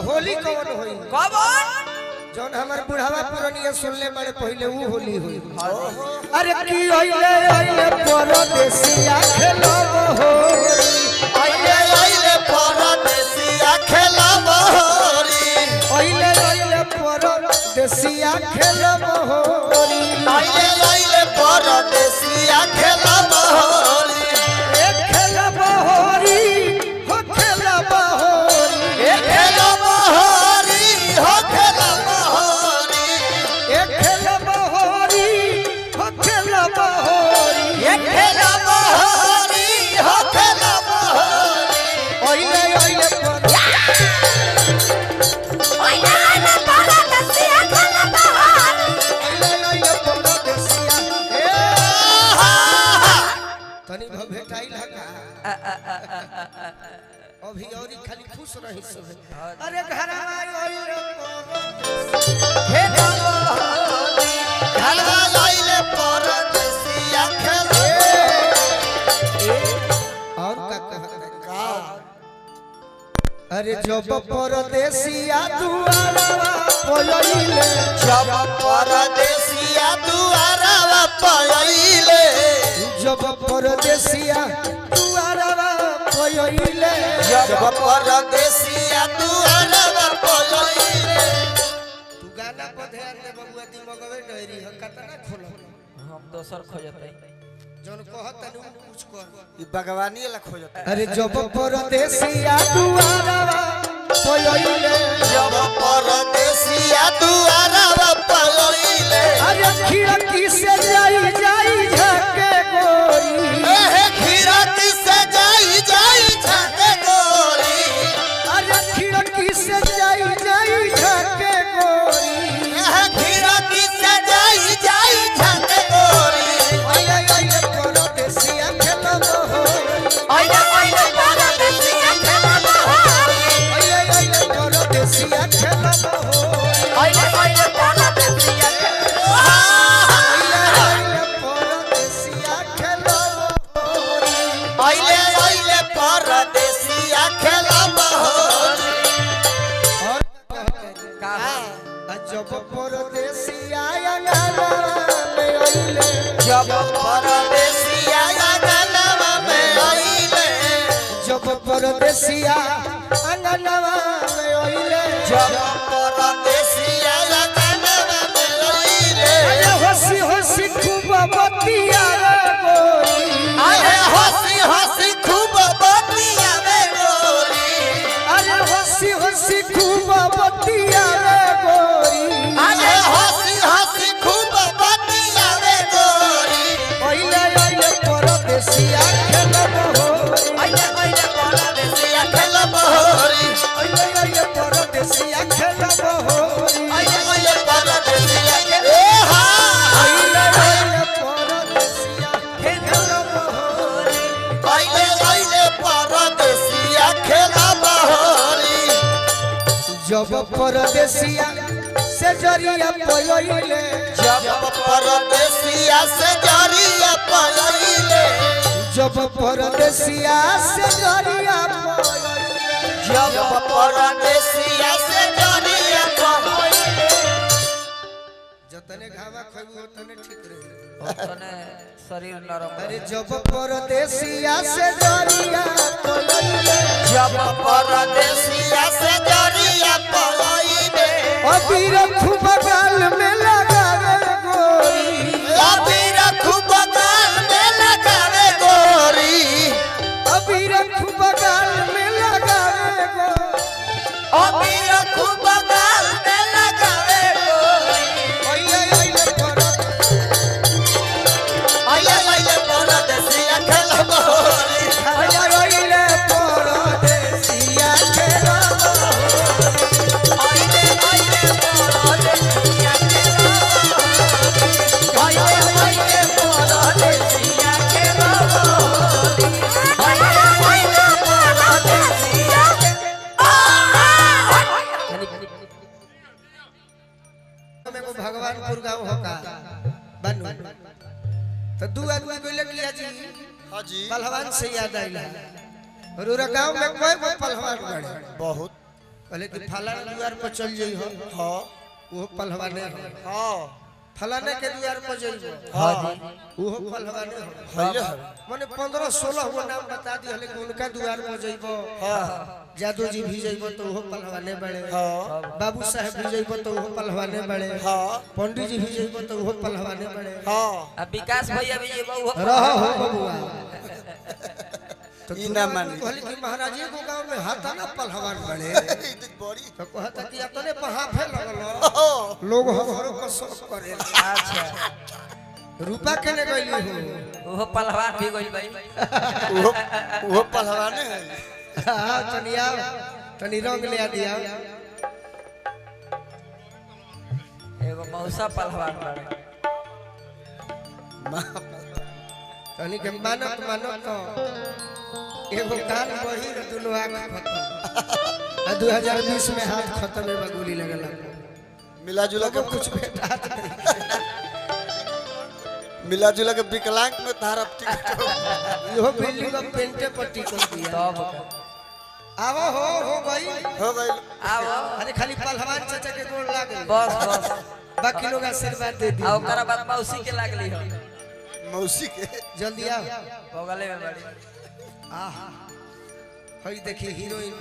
होली कौन होई कौन जौन हमर बुढ़ावा पुरनिया सुनले बड़े पहले वो होली होई अरे की ओइले ओइले परदेसिया खेलब होली ओइले ओइले परदेसिया खेलब होली ओइले ओइले परदेसिया खेलब होली ओइले ओइले परदेसिया खेलब होली खेलब होली हो खेलब होली खेलब होली हो खेलब होली खेलब होली हो खेलब होली खेलब होली हो खेलब होली ओइले ओइले तनी भेटाई लगा अभी औरी खाली खुश रही सब अरे घर आई ओइले खेलब होली खेलब ओइले परदेसिया खेलब और का कहता अरे जब परदेसिया दुआरवा पयइले जब परदेसिया दुआरवा पयइले जब परदेसिया दुआरवा पयइले जब परदेसिया दुआरवा पयइले तू गाना पर ध्यान दे बबुआ दिमगवे डैरी ह कतना खोलो हम दोसर खोजते जौन कहत तनु कुछ कर ई भगवानी ला खोजत अरे जब परदेसिया दुआरवा पयइले जब परदेसिया दुआरवा पयइले अरे खिड़की से जाई जाई झके गोरी एहे खिड़की से जाई जाई झके गोरी अरे खिड़की से जाई जाई झके गोरी एहे खिड़की से जाई जाई झके गोरी ओइले ओइले परदेसिया खेलब होली ओइले ओइले परदेसिया खेलब होली ओइले ओइले परदेसिया खेलब होली ओइले ओइले परदेसिया ओइले ओइले परदेसिया खेलब होली जब परदेसिया अंगना में ओइले जब परदेसिया अंगनवा में आइले जब परदेसिया अंगना में ओइले जब परदेसिया अंगनवा में आइले अरे हंसी हंसी खूब बतिया रे गोरी अरे हंसी हंसी खूब बतियावे गोरी अरे हंसी हंसी खूब बतिया रे गोरी अरे हंसी हंसी खूब बतियावे गोरी ओइले ओइले परदेसिया खेलब होली ओइले ओइले परदेसिया खेलब होली ओइले ओइले परदेसिया खेलब होली ओइले ओइले परदेसिया ए हा ओइले ओइले परदेसिया खेलब होली ओइले ओइले परदेसिया खेलब होली जब परदेसिया से जरिया पयइले जब परदेसिया से जरिया पयइले जब परदेसिया से जरिया पयइले जब परदेसिया से जरिया पयइले जतने घावा खइबू ओतने ठीक रही तने शरीर नरम अरे जब परदेसिया से जरिया पयइले जब परदेसिया से जरिया पयइले अबीर खूब गाल में लगावे गोरी अबीर खूब गाल में लगावे गोरी अबीर खूब गाल में लगावे गोरी अबीर खूब गाल में लगावे गोरी ओइले ओइले ओइले ओइले परदेसिया खेलब होली ओइले परदेसिया खेलब ओइले ओइले परदेसिया खेलब ओइले ओइले परदेसिया खेलब ओइले ओइले परदेसिया में को भगवानपुर गांव होका बनू तो दू आदमी बोले कि जी हां जी पहलवान से याद आइला रुरा गांव में कोई पहलवान बड़े बहुत कहले कि फलाना द्वार पर चल जई हो हाँ वो पहलवाने हो हाँ फलाने के द्वार पर जइबो हाँ जी वो पहलवाने हो पहले माने 15-16 गो नाम बता दी हले कि उनका द्वार पर जइबो हाँ जादू जी भी जइबो तो वो पहलवाने बड़े हाँ बाबू साहब भी जइबो तो वो पहलवाने बड़े हाँ पंडित जी भी जइबो तो वो पहलवाने बड़े हाँ अब विकास भैया भी ये बहु रह हो बबुआ तो ई ना मानी। कहली कि महाराज को गांव में हाथा ना पहलवान बड़े बड़ी तो कहता कि अपने पहाफे लगल हाँ लोग हमरो को शौक करे अच्छा रूपा केने गइली हो वो पहलवान भी गइल भाई वो पहलवाने है हां तनिया तनी रंग ले आ दिया एगो मौसा पहलवान बाड़े तनी के मानत तो एगो कान बही दुनो आंख खत्म 2020 में हाथ खत्म है गोली लगल मिला जुला के कुछ भेटात नहीं मिला जुला के विकलांग में तारा टिकट इहो बिल्डिंग में पेंटे पट्टी कर दिया तब आवो हो गई हो गई आओ अरे खाली पहलवान चाचा के गोड़ लागल बस बस बाकी लोग आशीर्वाद दे आ दिए ओकरा बाद मौसी के लागली हो मौसी के जल्दी आओ बगले में बड़ी आहा हई देखी हीरोइन